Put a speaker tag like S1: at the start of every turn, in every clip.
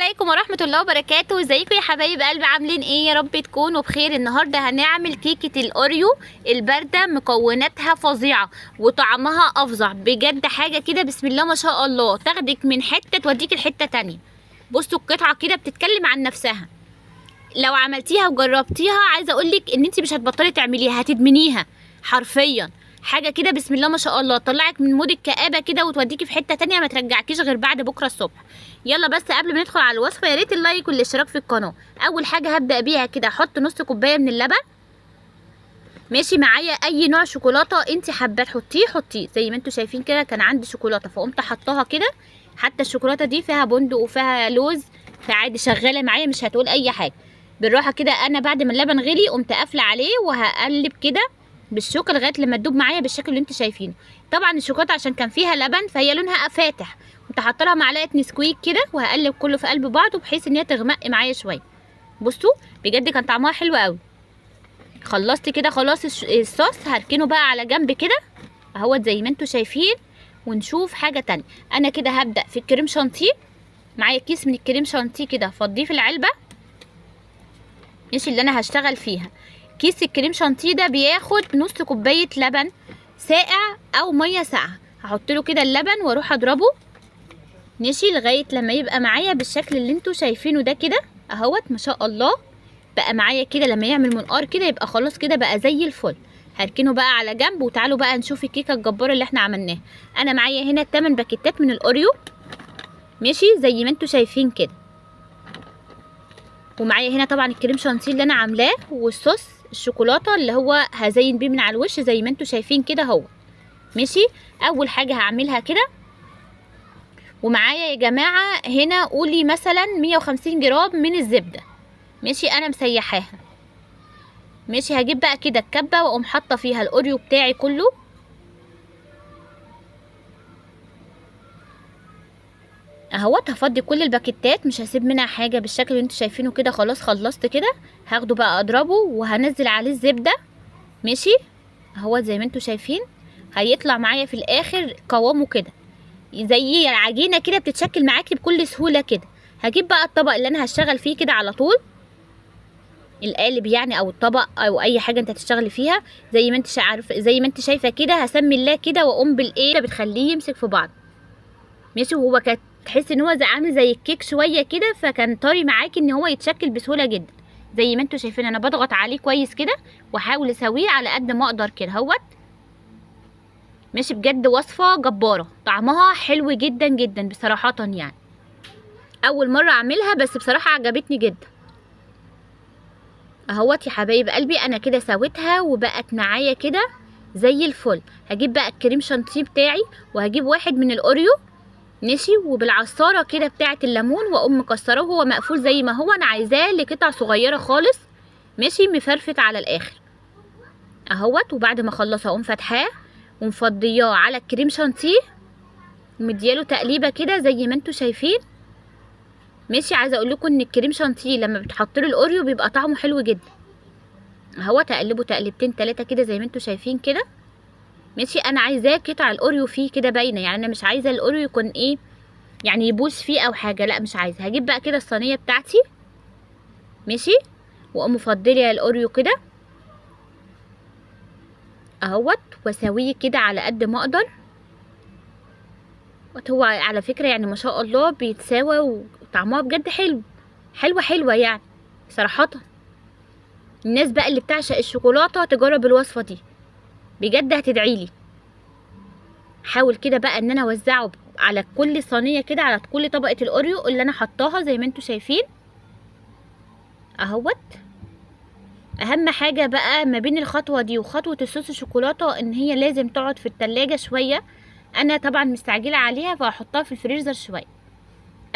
S1: عليكم ورحمة الله وبركاته. ازيكم يا حبايب قلبي؟ عاملين ايه؟ يا رب تكونوا بخير. النهارده هنعمل كيكة الاوريو الباردة، مكوناتها فظيعة وطعمها افظع بجد، حاجة كده بسم الله ما شاء الله، تاخدك من حتة توديك لحتة تانية. بصوا القطعة كده بتتكلم عن نفسها، لو عملتيها وجربتيها عايزة اقولك ان انت مش هتبطلي تعمليها، هتدمنيها حرفيا. حاجة كده بسم الله ما شاء الله، طلعك من مود الكآبة كده وتوديكي في حتة تانية ما ترجعكيش غير بعد بكرة الصبح. يلا بس قبل ما ندخل على الوصفة يا ريت اللايك والاشتراك في القناة. اول حاجة هبدأ بيها كده، احط نص كوباية من اللبن. ماشي معايا اي نوع شوكولاتة انت حابة تحطيه حطيه، زي ما انتوا شايفين كده كان عندي شوكولاتة فقمت حطاها كده. حتى الشوكولاتة دي فيها بندق وفيها لوز، فعادي شغالة معايا مش هتقول اي حاجة. بالراحة كده، انا بعد ما اللبن غلي قمت قافلة عليه وهقلب كده بالشوكه لغايه لما تدوب معايا بالشكل اللي انتوا شايفينه. طبعا الشوكولاته عشان كان فيها لبن فهي لونها فاتح، كنت حاطه لها معلقه نسكويك كده وهقلب كله في قلب بعضه بحيث ان هي تغمق معايا شويه. بصوا بجد كان طعمها حلو قوي. خلصت كده خلاص الصوص، هركنه بقى على جنب كده اهوت زي ما انتوا شايفين، ونشوف حاجه تانية. انا كده هبدا في الكريم شانتيه. معايا كيس من الكريم شانتيه كده فضيه في العلبه، مش اللي انا هشتغل فيها. كيس الكريم شانتيه ده بياخد نص كوبايه لبن ساقع او ميه ساقعه، هحط له كده اللبن واروح اضربه ماشي لغايه لما يبقى معايا بالشكل اللي انتوا شايفينه ده كده اهوت. ما شاء الله بقى معايا كده، لما يعمل منقار كده يبقى خلاص كده بقى زي الفل. هركنه بقى على جنب وتعالوا بقى نشوف الكيكه الجباره اللي احنا عملناها. انا معايا هنا 8 باكيتات من الاوريو ماشي زي ما انتوا شايفين كده، ومعايا هنا طبعا الكريم شانتيه اللي انا عاملاه والصوص الشوكولاته اللي هو هزين بيه من على الوش زي ما انتوا شايفين كده اهو ماشي. اول حاجه هعملها كده، ومعايا يا جماعه هنا قولي مثلا 150 جرام من الزبده ماشي، انا مسيحاها ماشي. هجيب بقى كده الكبه واقوم حاطه فيها الاوريو بتاعي كله اهوت. هفضي كل الباكيتات مش هسيب منها حاجه بالشكل اللي انتوا شايفينه كده. خلاص خلصت كده، هاخده بقى اضربه وهنزل عليه الزبده ماشي اهوت زي ما انتوا شايفين. هيطلع معايا في الاخر قوامه كده زي العجينه كده، بتتشكل معاكي بكل سهوله كده. هجيب بقى الطبق اللي انا هشتغل فيه كده على طول، القالب يعني او الطبق او اي حاجه انت هتشتغلي فيها زي ما انت عارفه زي ما انت شايفه كده. هسمي الله كده واقوم بالايه بتخليه يمسك في بعض ماشي. وهو كانت تحس ان هو عامل زي الكيك شويه كده، فكان طري معاكي ان هو يتشكل بسهوله جدا زي ما انتوا شايفين. انا بضغط عليه كويس كده واحاول اسويه على قد ما اقدر كده اهوت ماشي. بجد وصفه جباره، طعمها حلو جدا جدا بصراحه، يعني اول مره اعملها بس بصراحه عجبتني جدا اهوت يا حبايب قلبي. انا كده سويتها وبقت معايا كده زي الفل. هجيب بقى الكريم شانتيه بتاعي وهجيب واحد من الاوريو ماشي، وبالعصاره كده بتاعه الليمون واقوم مكسراه وهو مقفول زي ما هو. انا عايزاه لقطع صغيره خالص ماشي، مفرفت على الاخر اهوت. وبعد ما اخلصه اقوم فاتحاه ومفضياه على الكريم شانتيه ومدياله تقليبه كده زي ما انتوا شايفين ماشي. عايزه اقول لكم ان الكريم شانتيه لما بتحط له الاوريو بيبقى طعمه حلو جدا اهو. تقلبه تقلبتين 3 كده زي ما انتوا شايفين كده ماشي. انا عايزاه قطع الاوريو فيه كده باينه، يعني انا مش عايزه الاوريو يكون ايه يعني يبوظ فيه او حاجه، لا مش عايزه. هجيب بقى كده الصينيه بتاعتي ماشي واقوم مفضيه الاوريو كده اهوت واسويه كده على قد ما اقدر. هو على فكره يعني ما شاء الله بيتساوى وطعمها بجد حلو، حلوه يعني صراحه. الناس بقى اللي بتعشق الشوكولاته تجرب الوصفه دي بجد هتدعيلي. حاول كده بقى ان انا اوزعه على كل صينيه كده، على كل طبقه الاوريو اللي انا حطاها زي ما انتوا شايفين اهوت. اهم حاجه بقى ما بين الخطوه دي وخطوه الصوص الشوكولاته ان هي لازم تقعد في التلاجة شويه. انا طبعا مستعجله عليها فهحطها في الفريزر شويه.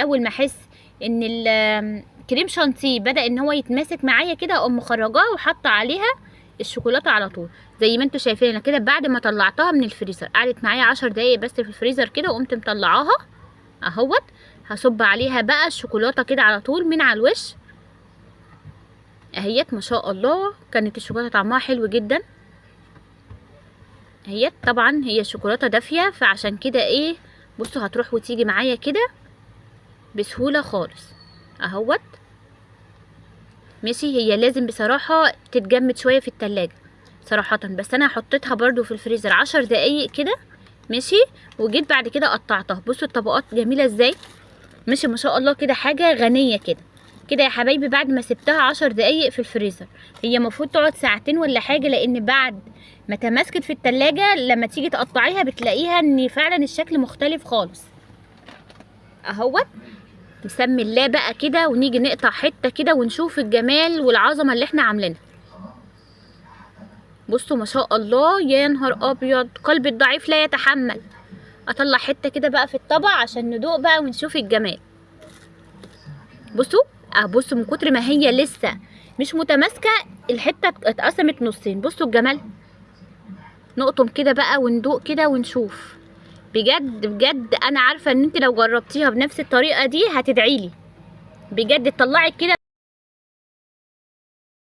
S1: اول ما احس ان الكريم شانتيه بدا ان هو يتماسك معايا كده اقوم مخرجاها وحاطه عليها الشوكولاته على طول زي ما انتوا شايفين. انا كده بعد ما طلعتها من الفريزر قعدت معايا 10 دقايق بس في الفريزر كده وقمت مطلعاها اهوت. هصب عليها بقى الشوكولاته كده على طول من على الوش اهيت. ما شاء الله كانت الشوكولاته طعمها حلو جدا اهيت. طبعا هي الشوكولاته دافيه فعشان كده ايه بصوا هتروح وتيجي معايا كده بسهوله خالص اهوت. ماشي، هي لازم بصراحه تتجمد شويه في التلاجة صراحه، بس انا حطيتها برضو في الفريزر 10 دقايق كده. ماشي، وجيت بعد كده قطعتها. بصوا الطبقات جميله ازاي. ماشي، ما شاء الله كده حاجه غنيه كده. كده يا حبايبي بعد ما سبتها 10 دقايق في الفريزر، هي المفروض تقعد ساعتين ولا حاجه، لان بعد ما تماسكت في التلاجة لما تيجي تقطعيها بتلاقيها ان فعلا الشكل مختلف خالص. اهوت. نسمي الله بقى كده ونيجي نقطع حته كده ونشوف الجمال والعظمه اللي احنا عاملينها. بصوا ما شاء الله، يا نهار ابيض، قلب الضعيف لا يتحمل. اطلع حته كده بقى في الطبق عشان ندوق بقى ونشوف الجمال. بصوا بصوا من كتر ما هي لسه مش متماسكه الحته اتقسمت نصين. بصوا الجمال. نقطم كده بقى وندوق كده ونشوف. بجد بجد انا عارفه ان انت لو جربتيها بنفس الطريقه دي هتدعيلي بجد. تطلعي كده